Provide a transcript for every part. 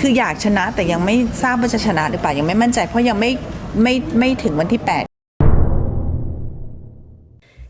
คืออยากชนะแต่ยังไม่ทราบว่าจะชนะหรือเปล่ายังไม่มั่นใจเพราะยังไม่ถึงวันที่ 8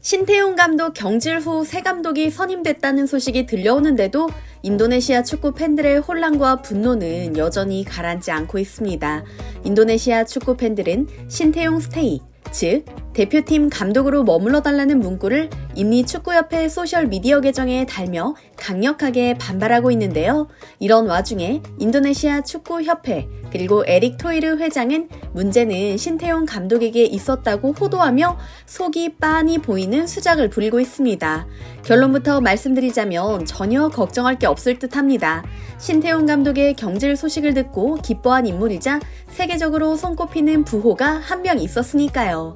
신태용 감독 경질 후 새 감독이 선임됐다는 소식이 들려오는데도 인도네시아 축구 팬들의 혼란과 분노는 여전히 가라앉지 않고 있습니다. 인도네시아 축구 팬들은 신태용 스테이, 즉 대표팀 감독으로 머물러달라는 문구를 인리축구협회 소셜미디어 계정에 달며 강력하게 반발하고 있는데요. 이런 와중에 인도네시아 축구협회 그리고 에릭 토이르 회장은 문제는 신태용 감독에게 있었다고 호도하며 속이 빤히 보이는 수작을 부리고 있습니다. 결론부터 말씀드리자면 전혀 걱정할 게 없을 듯합니다. 신태용 감독의 경질 소식을 듣고 기뻐한 인물이자 세계적으로 손꼽히는 부호가 한 명 있었으니까요.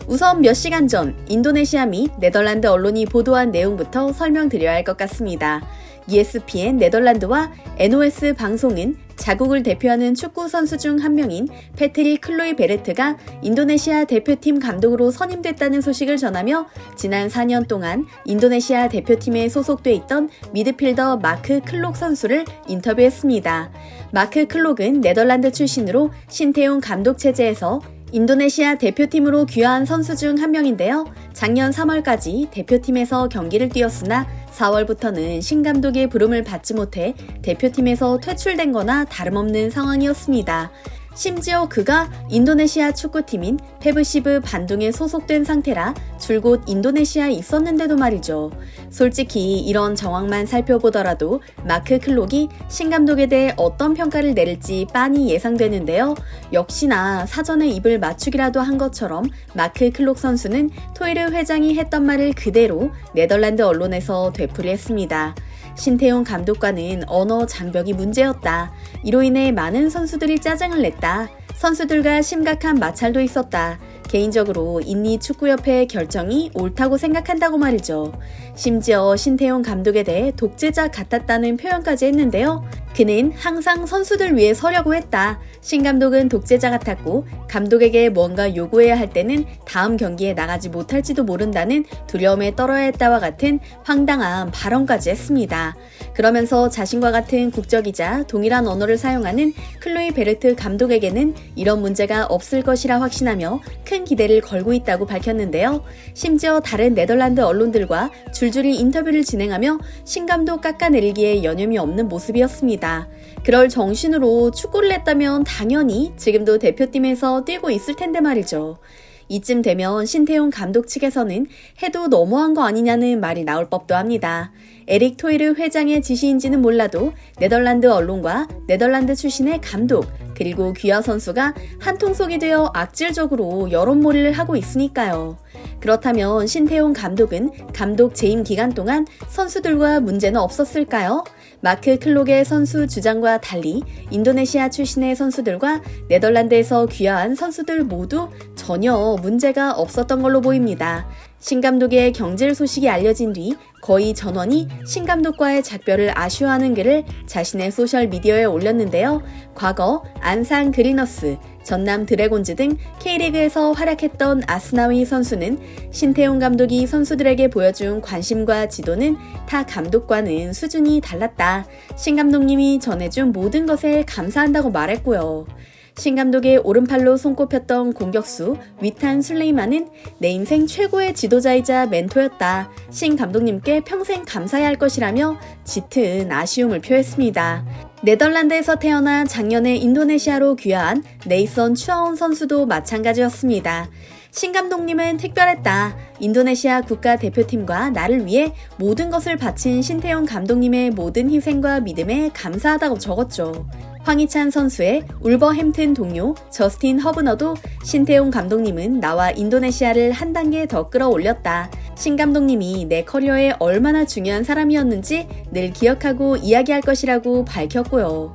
우선 몇 시간 전 인도네시아 및 네덜란드 언론이 보도한 내용부터 설명드려야 할 것 같습니다. ESPN 네덜란드와 NOS 방송은 자국을 대표하는 축구 선수 중 한 명인 패트릭 클로이베르트가 인도네시아 대표팀 감독으로 선임됐다는 소식을 전하며 지난 4년 동안 인도네시아 대표팀에 소속돼 있던 미드필더 마크 클록 선수를 인터뷰했습니다. 마크 클록은 네덜란드 출신으로 신태용 감독 체제에서 인도네시아 대표팀으로 귀화한 선수 중 한 명인데요. 작년 3월까지 대표팀에서 경기를 뛰었으나 4월부터는 신감독의 부름을 받지 못해 대표팀에서 퇴출된 거나 다름없는 상황이었습니다. 심지어 그가 인도네시아 축구팀인 페브시브 반둥에 소속된 상태라 줄곧 인도네시아에 있었는데도 말이죠. 솔직히 이런 정황만 살펴보더라도 마크 클록이 신감독에 대해 어떤 평가를 내릴지 빤히 예상되는데요. 역시나 사전에 입을 맞추기라도 한 것처럼 마크 클록 선수는 토이르 회장이 했던 말을 그대로 네덜란드 언론에서 되풀이했습니다. 신태용 감독과는 언어 장벽이 문제였다. 이로 인해 많은 선수들이 짜증을 냈다. 선수들과 심각한 마찰도 있었다. 개인적으로 인리축구협회의 결정이 옳다고 생각한다고 말이죠. 심지어 신태용 감독에 대해 독재자 같았다는 표현까지 했는데요. 그는 항상 선수들 위해 서려고 했다. 신 감독은 독재자 같았고 감독에게 뭔가 요구해야 할 때는 다음 경기에 나가지 못할지도 모른다는 두려움에 떨어야 했다와 같은 황당한 발언까지 했습니다. 그러면서 자신과 같은 국적이자 동일한 언어를 사용하는 클로이 베르트 감독에게는 이런 문제가 없을 것이라 확신하며 큰 기대를 걸고 있다고 밝혔는데요. 심지어 다른 네덜란드 언론들과 줄줄이 인터뷰를 진행하며 신감독 깎아내리기에 여념이 없는 모습이었습니다. 그럴 정신으로 축구를 했다면 당연히 지금도 대표팀에서 뛰고 있을 텐데 말이죠. 이쯤 되면 신태용 감독 측에서는 해도 너무한 거 아니냐는 말이 나올 법도 합니다. 에릭 토이르 회장의 지시인지는 몰라도 네덜란드 언론과 네덜란드 출신의 감독 그리고 귀화 선수가 한통속이 되어 악질적으로 여론몰이를 하고 있으니까요. 그렇다면 신태용 감독은 감독 재임 기간 동안 선수들과 문제는 없었을까요? 마크 클록의 선수 주장과 달리 인도네시아 출신의 선수들과 네덜란드에서 귀화한 선수들 모두 전혀 문제가 없었던 걸로 보입니다. 신 감독의 경질 소식이 알려진 뒤 거의 전원이 신 감독과의 작별을 아쉬워하는 글을 자신의 소셜미디어에 올렸는데요. 과거 안산 그리너스, 전남 드래곤즈 등 K리그에서 활약했던 아스나위 선수는 신태용 감독이 선수들에게 보여준 관심과 지도는 타 감독과는 수준이 달랐다. 신 감독님이 전해준 모든 것에 감사한다고 말했고요. 신 감독의 오른팔로 손꼽혔던 공격수 위탄 술레이만은 내 인생 최고의 지도자이자 멘토였다. 신 감독님께 평생 감사해야 할 것이라며 짙은 아쉬움을 표했습니다. 네덜란드에서 태어나 작년에 인도네시아로 귀화한 네이선 추아온 선수도 마찬가지였습니다. 신 감독님은 특별했다. 인도네시아 국가대표팀과 나를 위해 모든 것을 바친 신태용 감독님의 모든 희생과 믿음에 감사하다고 적었죠. 황희찬 선수의 울버햄튼 동료 저스틴 허브너도 신태용 감독님은 나와 인도네시아를 한 단계 더 끌어올렸다. 신 감독님이 내 커리어에 얼마나 중요한 사람이었는지 늘 기억하고 이야기할 것이라고 밝혔고요.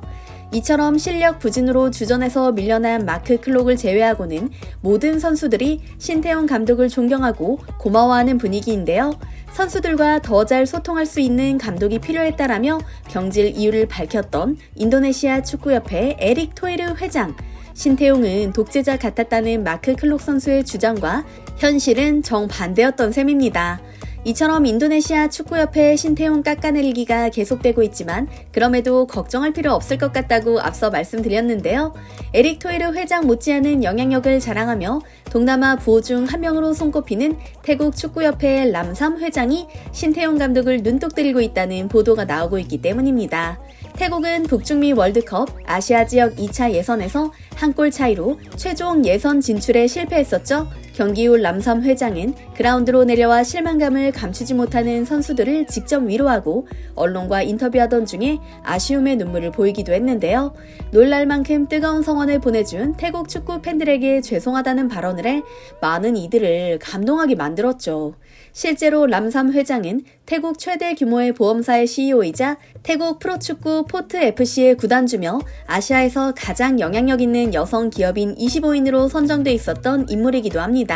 이처럼 실력 부진으로 주전에서 밀려난 마크 클록을 제외하고는 모든 선수들이 신태용 감독을 존경하고 고마워하는 분위기인데요. 선수들과 더 잘 소통할 수 있는 감독이 필요했다라며 경질 이유를 밝혔던 인도네시아 축구협회 에릭 토이르 회장. 신태용은 독재자 같았다는 마크 클록 선수의 주장과 현실은 정반대였던 셈입니다. 이처럼 인도네시아 축구협회 신태용 깎아내리기가 계속되고 있지만 그럼에도 걱정할 필요 없을 것 같다고 앞서 말씀드렸는데요. 에릭 토이르 회장 못지않은 영향력을 자랑하며 동남아 부호 중 한 명으로 손꼽히는 태국 축구협회의 람삼 회장이 신태용 감독을 눈독 들이고 있다는 보도가 나오고 있기 때문입니다. 태국은 북중미 월드컵 아시아 지역 2차 예선에서 한 골 차이로 최종 예선 진출에 실패했었죠. 경기 후 람삼 회장은 그라운드로 내려와 실망감을 감추지 못하는 선수들을 직접 위로하고 언론과 인터뷰하던 중에 아쉬움의 눈물을 보이기도 했는데요. 놀랄 만큼 뜨거운 성원을 보내준 태국 축구 팬들에게 죄송하다는 발언을 해 많은 이들을 감동하게 만들었죠. 실제로 람삼 회장은 태국 최대 규모의 보험사의 CEO이자 태국 프로축구 포트FC의 구단주며 아시아에서 가장 영향력 있는 여성 기업인 25인으로 선정돼 있었던 인물이기도 합니다.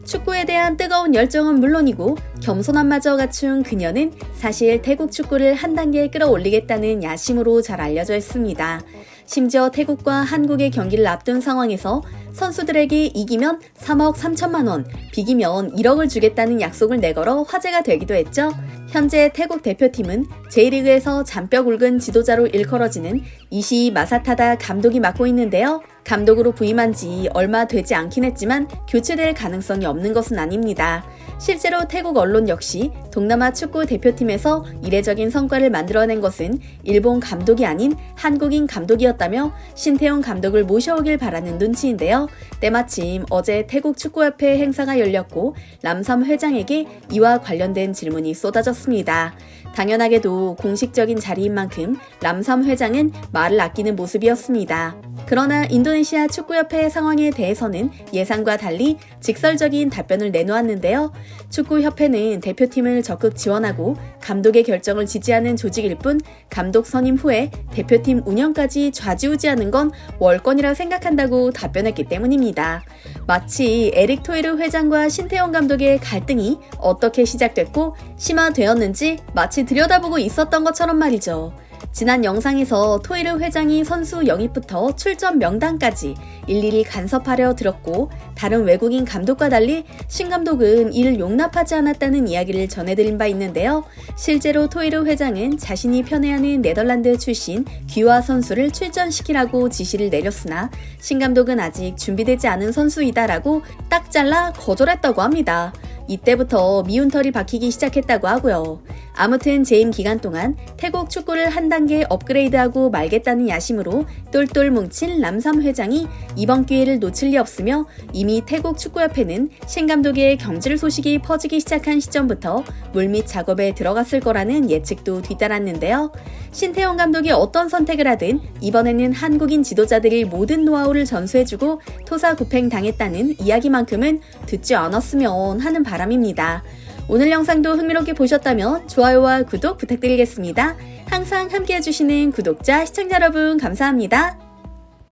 축구에 대한 뜨거운 열정은 물론이고 겸손함마저 갖춘 그녀는 사실 태국 축구를 한 단계 끌어올리겠다는 야심으로 잘 알려져 있습니다. 심지어 태국과 한국의 경기를 앞둔 상황에서 선수들에게 이기면 3억 3천만 원, 비기면 1억을 주겠다는 약속을 내걸어 화제가 되기도 했죠. 현재 태국 대표팀은 J리그에서 잔뼈 굵은 지도자로 일컬어지는 이시 마사타다 감독이 맡고 있는데요. 감독으로 부임한 지 얼마 되지 않긴 했지만 교체될 가능성이 없는 것은 아닙니다. 실제로 태국 언론 역시 동남아 축구 대표팀에서 이례적인 성과를 만들어낸 것은 일본 감독이 아닌 한국인 감독이었다며 신태용 감독을 모셔오길 바라는 눈치인데요. 때마침 어제 태국 축구협회 행사가 열렸고 람삼 회장에게 이와 관련된 질문이 쏟아졌습니다. 당연하게도 공식적인 자리인 만큼 람삼 회장은 말을 아끼는 모습이었습니다. 그러나 인도네시아 축구협회의 상황에 대해서는 예상과 달리 직설적인 답변을 내놓았는데요. 축구협회는 대표팀을 적극 지원하고 감독의 결정을 지지하는 조직일 뿐 감독 선임 후에 대표팀 운영까지 좌지우지하는 건 월권이라 생각한다고 답변했기 때문입니다. 마치 에릭 토이르 회장과 신태용 감독의 갈등이 어떻게 시작됐고 심화되었는지 마치 들여다보고 있었던 것처럼 말이죠. 지난 영상에서 토이르 회장이 선수 영입부터 출전 명단까지 일일이 간섭하려 들었고 다른 외국인 감독과 달리 신 감독은 이를 용납하지 않았다는 이야기를 전해드린 바 있는데요. 실제로 토이르 회장은 자신이 편애하는 네덜란드 출신 귀화 선수를 출전시키라고 지시를 내렸으나 신 감독은 아직 준비되지 않은 선수이다라고 딱 잘라 거절했다고 합니다. 이때부터 미운 털이 박히기 시작했다고 하고요. 아무튼 재임 기간 동안 태국 축구를 한 단계 업그레이드하고 말겠다는 야심으로 똘똘 뭉친 람삼 회장이 이번 기회를 놓칠 리 없으며 이미 태국 축구협회는 신 감독의 경질 소식이 퍼지기 시작한 시점부터 물밑 작업에 들어갔을 거라는 예측도 뒤따랐는데요. 신태용 감독이 어떤 선택을 하든 이번에는 한국인 지도자들이 모든 노하우를 전수해주고 토사구팽 당했다는 이야기만큼은 듣지 않았으면 하는 바람입니다. 오늘 영상도 흥미롭게 보셨다면 좋아요와 구독 부탁드리겠습니다. 항상 함께해 주시는 구독자, 시청자 여러분 감사합니다.